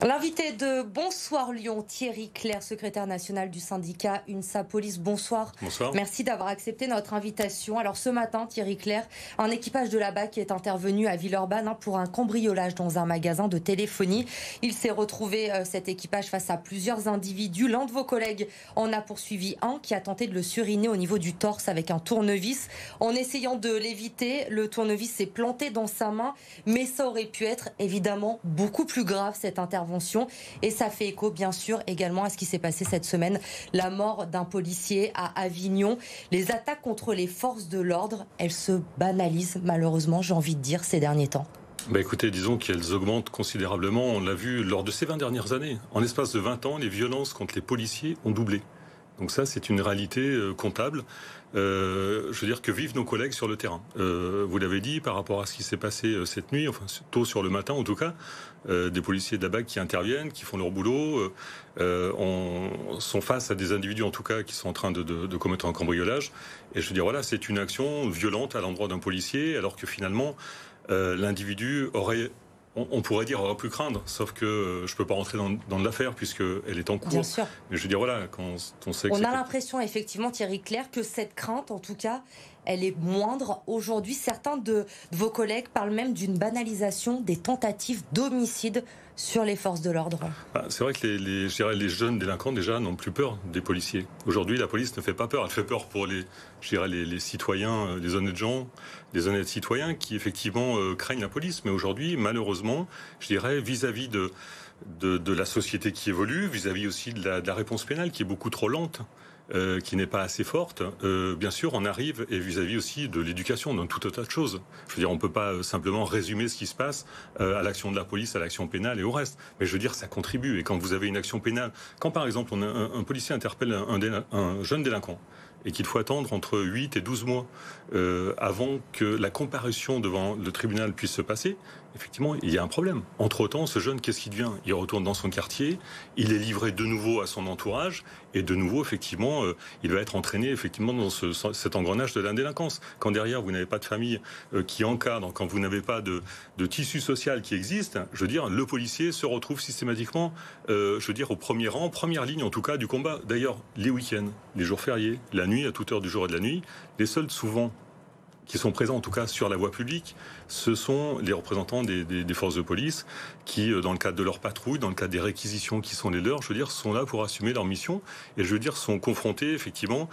L'invité de Bonsoir Lyon, Thierry Clerc, secrétaire national du syndicat UNSA Police. Bonsoir. Bonsoir. Merci d'avoir accepté notre invitation. Alors ce matin, Thierry Clerc, un équipage de la BAC est intervenu à Villeurbanne pour un cambriolage dans un magasin de téléphonie. Il s'est retrouvé, cet équipage, face à plusieurs individus. L'un de vos collègues en a poursuivi un qui a tenté de le suriner au niveau du torse avec un tournevis. En essayant de l'éviter, le tournevis s'est planté dans sa main, mais ça aurait pu être évidemment beaucoup plus grave, cette intervention. Et ça fait écho, bien sûr, également à ce qui s'est passé cette semaine, la mort d'un policier à Avignon. Les attaques contre les forces de l'ordre, elles se banalisent, malheureusement, j'ai envie de dire, ces derniers temps. Écoutez, disons qu'elles augmentent considérablement. On l'a vu lors de ces 20 dernières années. En l'espace de 20 ans, les violences contre les policiers ont doublé. Donc ça, c'est une réalité comptable. Je veux dire que vivent nos collègues sur le terrain. Vous l'avez dit, par rapport à ce qui s'est passé cette nuit, enfin tôt sur le matin en tout cas, des policiers de la BAC qui interviennent, qui font leur boulot, sont face à des individus en tout cas qui sont en train de commettre un cambriolage. Et je veux dire, voilà, c'est une action violente à l'endroit d'un policier, alors que finalement, l'individu aurait... On pourrait dire plus craindre, sauf que je ne peux pas rentrer dans l'affaire puisqu'elle est en cours. Bien sûr. Mais je veux dire, voilà, quand on sait que on a l'impression, effectivement, Thierry Clerc, que cette crainte, en tout cas, elle est moindre aujourd'hui. Certains de vos collègues parlent même d'une banalisation des tentatives d'homicide sur les forces de l'ordre. C'est vrai que les jeunes délinquants, déjà, n'ont plus peur des policiers. Aujourd'hui, la police ne fait pas peur. Elle fait peur pour les citoyens, les honnêtes gens, les honnêtes citoyens qui, effectivement, craignent la police. Mais aujourd'hui, malheureusement, je dirais, vis-à-vis de la société qui évolue, vis-à-vis aussi de la réponse pénale qui est beaucoup trop lente, qui n'est pas assez forte, bien sûr, on arrive, et vis-à-vis aussi de l'éducation, dans tout un tas de choses. Je veux dire, on ne peut pas simplement résumer ce qui se passe à l'action de la police, à l'action pénale et au reste. Mais je veux dire, ça contribue. Et quand vous avez une action pénale, quand par exemple un policier interpelle un jeune délinquant, et qu'il faut attendre entre 8 et 12 mois avant que la comparution devant le tribunal puisse se passer, effectivement, il y a un problème. Entre-temps, ce jeune, qu'est-ce qu'il devient? Il retourne dans son quartier, il est livré de nouveau à son entourage, et de nouveau, effectivement, il va être entraîné effectivement dans cet engrenage de la délinquance. Quand derrière, vous n'avez pas de famille qui encadre, quand vous n'avez pas de tissu social qui existe, je veux dire, le policier se retrouve systématiquement, je veux dire, au premier rang, première ligne en tout cas du combat. D'ailleurs, les week-ends, les jours fériés, la nuit, à toute heure du jour et de la nuit, les seuls souvent qui sont présents en tout cas sur la voie publique, ce sont les représentants des forces de police qui, dans le cadre de leur patrouille, dans le cadre des réquisitions qui sont les leurs, je veux dire, sont là pour assumer leur mission et je veux dire, sont confrontés effectivement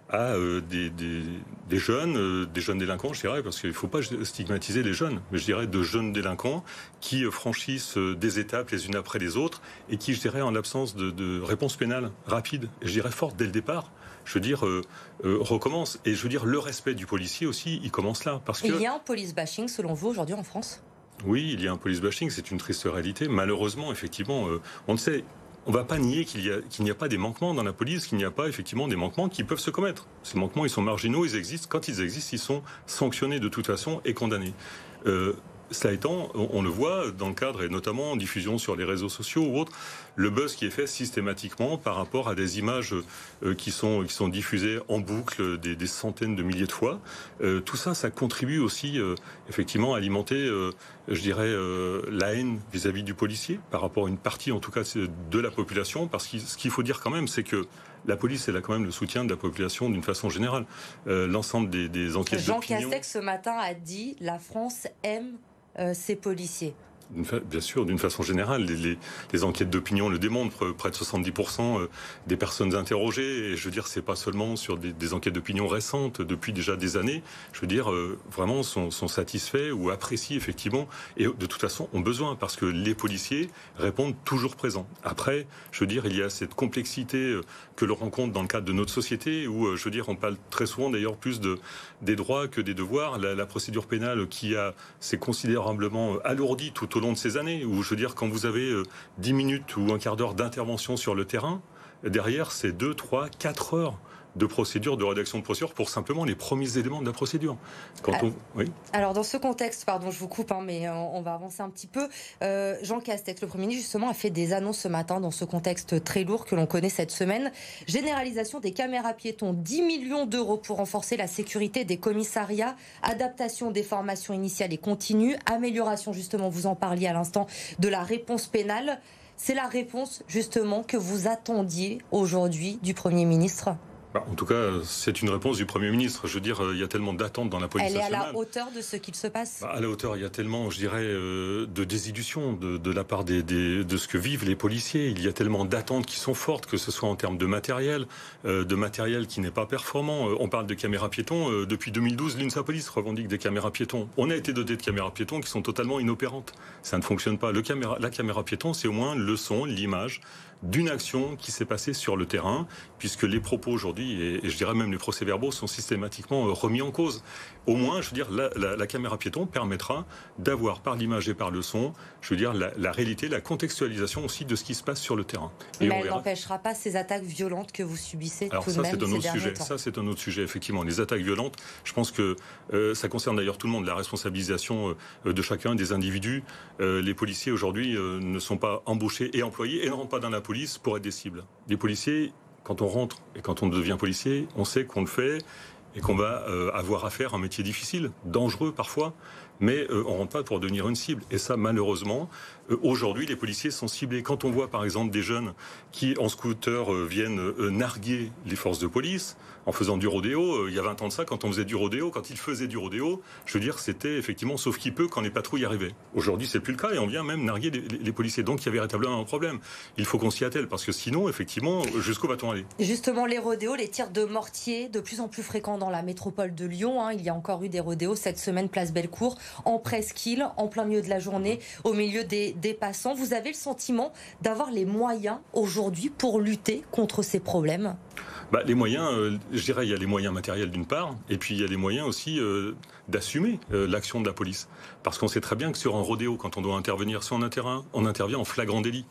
à des jeunes délinquants, je dirais, parce qu'il ne faut pas stigmatiser les jeunes, mais je dirais de jeunes délinquants qui franchissent des étapes les unes après les autres et qui, je dirais, en l'absence de réponse pénale rapide, et je dirais forte dès le départ, je veux dire, recommence. Et je veux dire, le respect du policier aussi, il commence là. Parce que... Il y a un police bashing, selon vous, aujourd'hui en France? Oui, il y a un police bashing, c'est une triste réalité. Malheureusement, effectivement, on le sait. On ne va pas nier qu'il n'y a pas des manquements dans la police, qu'il n'y a pas effectivement des manquements qui peuvent se commettre. Ces manquements, ils sont marginaux, ils existent. Quand ils existent, ils sont sanctionnés de toute façon et condamnés. Cela étant, on le voit dans le cadre, et notamment en diffusion sur les réseaux sociaux ou autres, le buzz qui est fait systématiquement par rapport à des images qui sont diffusées en boucle des centaines de milliers de fois. Tout ça, ça contribue aussi effectivement à alimenter, je dirais, la haine vis-à-vis du policier, par rapport à une partie en tout cas de la population, parce que ce qu'il faut dire quand même, c'est que la police, elle a quand même le soutien de la population d'une façon générale. L'ensemble des enquêtes d'opinion... Jean Castex, ce matin, a dit « La France aime ses policiers ». Bien sûr, d'une façon générale, les enquêtes d'opinion le démontrent. Près de 70% des personnes interrogées, et je veux dire, c'est pas seulement sur des enquêtes d'opinion récentes, depuis déjà des années, je veux dire, vraiment sont satisfaits ou apprécient effectivement, et de toute façon ont besoin, parce que les policiers répondent toujours présents. Après, je veux dire, il y a cette complexité que l'on rencontre dans le cadre de notre société, où, je veux dire, on parle très souvent d'ailleurs plus des droits que des devoirs. La procédure pénale qui s'est considérablement alourdie tout au long de ces années, où je veux dire, quand vous avez 10 minutes ou un quart d'heure d'intervention sur le terrain, derrière c'est 2, 3, 4 heures de procédure, de rédaction de procédure pour simplement les premiers éléments de la procédure. Oui. Alors dans ce contexte, pardon, je vous coupe, mais on va avancer un petit peu. Jean Castex, le Premier ministre, justement, a fait des annonces ce matin dans ce contexte très lourd que l'on connaît cette semaine. Généralisation des caméras piétons, 10 millions d'euros pour renforcer la sécurité des commissariats, adaptation des formations initiales et continues, amélioration, justement, vous en parliez à l'instant, de la réponse pénale. C'est la réponse justement que vous attendiez aujourd'hui du Premier ministre? En tout cas, c'est une réponse du Premier ministre. Je veux dire, il y a tellement d'attentes dans la police nationale. Elle est à la hauteur de ce qu'il se passe? À la hauteur, il y a tellement, je dirais, de désillusion de la part de ce que vivent les policiers. Il y a tellement d'attentes qui sont fortes, que ce soit en termes de matériel qui n'est pas performant. On parle de caméras piétons. Depuis 2012, l'UNSA Police revendique des caméras piétons. On a été doté de caméras piétons qui sont totalement inopérantes. Ça ne fonctionne pas. La caméra piéton, c'est au moins le son, l'image d'une action qui s'est passée sur le terrain, puisque les propos aujourd'hui, et je dirais même les procès-verbaux, sont systématiquement remis en cause. Au moins, je veux dire, la caméra piéton permettra d'avoir, par l'image et par le son, je veux dire, la réalité, la contextualisation aussi de ce qui se passe sur le terrain. Mais elle n'empêchera pas ces attaques violentes que vous subissez tout de même ces derniers temps. Ça, c'est un autre sujet, effectivement. Les attaques violentes, je pense que ça concerne d'ailleurs tout le monde, la responsabilisation de chacun, des individus. Les policiers, aujourd'hui, ne sont pas embauchés et employés et ne rentrent pas dans la police pour être des cibles. Les policiers, quand on rentre et quand on devient policier, on sait qu'on le fait et qu'on va avoir à faire un métier difficile, dangereux parfois, mais on ne rentre pas pour devenir une cible. Et ça, malheureusement, aujourd'hui, les policiers sont ciblés. Quand on voit, par exemple, des jeunes qui, en scooter, viennent narguer les forces de police en faisant du rodéo, il y a 20 ans de ça, quand on faisait du rodéo, quand ils faisaient du rodéo, je veux dire, c'était effectivement sauf qui peut quand les patrouilles arrivaient. Aujourd'hui, c'est plus le cas et on vient même narguer les policiers. Donc, il y avait véritablement un problème. Il faut qu'on s'y attelle parce que sinon, effectivement, jusqu'où va-t-on aller? Justement, les rodéos, les tirs de mortier, de plus en plus fréquents dans la métropole de Lyon. Il y a encore eu des rodéos cette semaine, place Bellecour, en presqu'île, en plein milieu de la journée, au milieu des passants. Vous avez le sentiment d'avoir les moyens aujourd'hui pour lutter contre ces problèmes? Les moyens, je dirais, il y a les moyens matériels d'une part, et puis il y a les moyens aussi d'assumer l'action de la police. Parce qu'on sait très bien que sur un rodéo, quand on doit intervenir sur un terrain, on intervient en flagrant délit.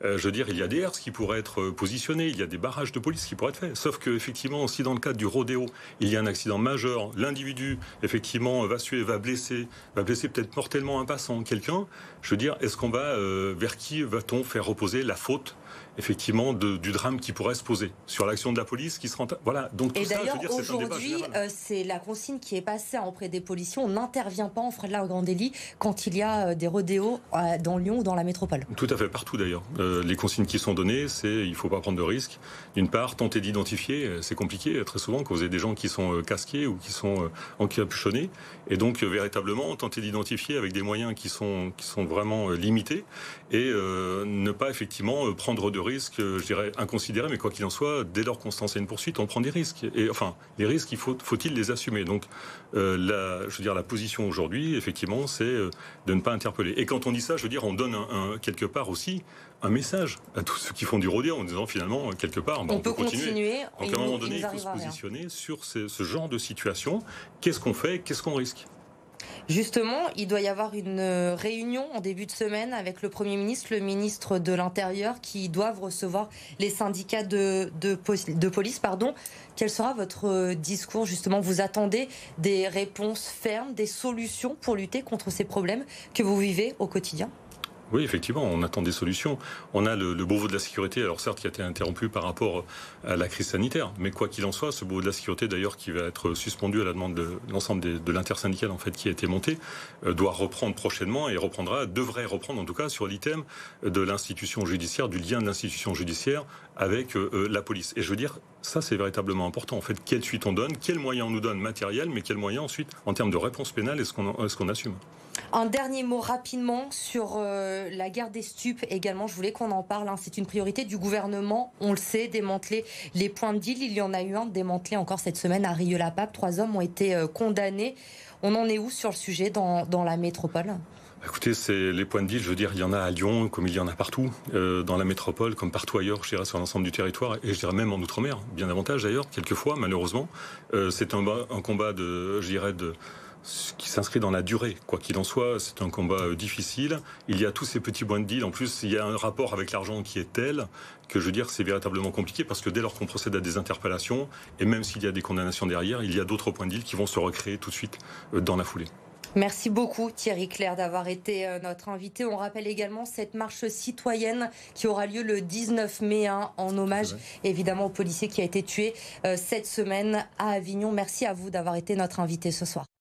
Je veux dire, il y a des herses qui pourraient être positionnés, il y a des barrages de police qui pourraient être faits. Sauf qu'effectivement, si dans le cadre du rodéo, il y a un accident majeur, l'individu, effectivement, va suer, va blesser peut-être mortellement un passant, quelqu'un, je veux dire, est-ce qu'on va, vers qui va-t-on faire reposer la faute, effectivement, du drame qui pourrait se poser sur l'action de la police qui se rend... Voilà, donc tout ça, je veux dire, c'est un débat général. Et d'ailleurs, aujourd'hui, c'est la consigne qui est passée auprès des policiers. On n'intervient pas en flagrant délit quand il y a des rodéos dans Lyon ou dans la métropole. Tout à fait, partout d'ailleurs. Les consignes qui sont données, c'est il ne faut pas prendre de risques. D'une part, tenter d'identifier, c'est compliqué très souvent quand vous avez des gens qui sont casqués ou qui sont encapuchonnés. Et donc, véritablement, tenter d'identifier avec des moyens qui sont vraiment limités et ne pas effectivement prendre de risques, je dirais, inconsidérés. Mais quoi qu'il en soit, dès lors qu'on se lance à une poursuite, on prend des risques. Et enfin, les risques, faut-il les assumer? Donc, je veux dire, la position aujourd'hui, effectivement, c'est de ne pas interpeller. Et quand on dit ça, je veux dire, on donne quelque part aussi un message à tous ceux qui font du rodéo en disant finalement, quelque part, on peut continuer. Donc à un moment donné, il faut se positionner sur ce genre de situation. Qu'est-ce qu'on fait? Qu'est-ce qu'on risque? Justement, il doit y avoir une réunion en début de semaine avec le Premier ministre, le ministre de l'Intérieur, qui doivent recevoir les syndicats de police. Quel sera votre discours, justement? Vous attendez des réponses fermes, des solutions pour lutter contre ces problèmes que vous vivez au quotidien? Oui, effectivement, on attend des solutions. On a le Beauvau de la sécurité, alors certes, qui a été interrompu par rapport à la crise sanitaire, mais quoi qu'il en soit, ce Beauvau de la sécurité, d'ailleurs, qui va être suspendu à la demande de l'ensemble de l'intersyndicale, en fait, qui a été monté, doit reprendre prochainement et devrait reprendre, en tout cas, sur l'item de l'institution judiciaire, du lien de l'institution judiciaire avec la police. Et je veux dire, ça, c'est véritablement important. En fait, quelle suite on donne, quels moyens on nous donne matériels, mais quels moyens ensuite, en termes de réponse pénale, est-ce qu'on assume? Un dernier mot rapidement sur la guerre des stupes également. Je voulais qu'on en parle. C'est une priorité du gouvernement. On le sait, démanteler les points de deal. Il y en a eu un démantelé encore cette semaine à Rieux-la-Pape. 3 hommes ont été condamnés. On en est où sur le sujet dans la métropole? Écoutez, c'est les points de deal, je veux dire, il y en a à Lyon comme il y en a partout, dans la métropole comme partout ailleurs, je dirais, sur l'ensemble du territoire, et je dirais même en Outre-mer, bien davantage d'ailleurs, quelquefois, malheureusement. C'est un combat qui s'inscrit dans la durée. Quoi qu'il en soit, c'est un combat difficile. Il y a tous ces petits points de deal. En plus, il y a un rapport avec l'argent qui est tel que, je veux dire, c'est véritablement compliqué parce que dès lors qu'on procède à des interpellations, et même s'il y a des condamnations derrière, il y a d'autres points de deal qui vont se recréer tout de suite dans la foulée. Merci beaucoup Thierry Clerc d'avoir été notre invité. On rappelle également cette marche citoyenne qui aura lieu le 19 mai en hommage évidemment au policier qui a été tué cette semaine à Avignon. Merci à vous d'avoir été notre invité ce soir.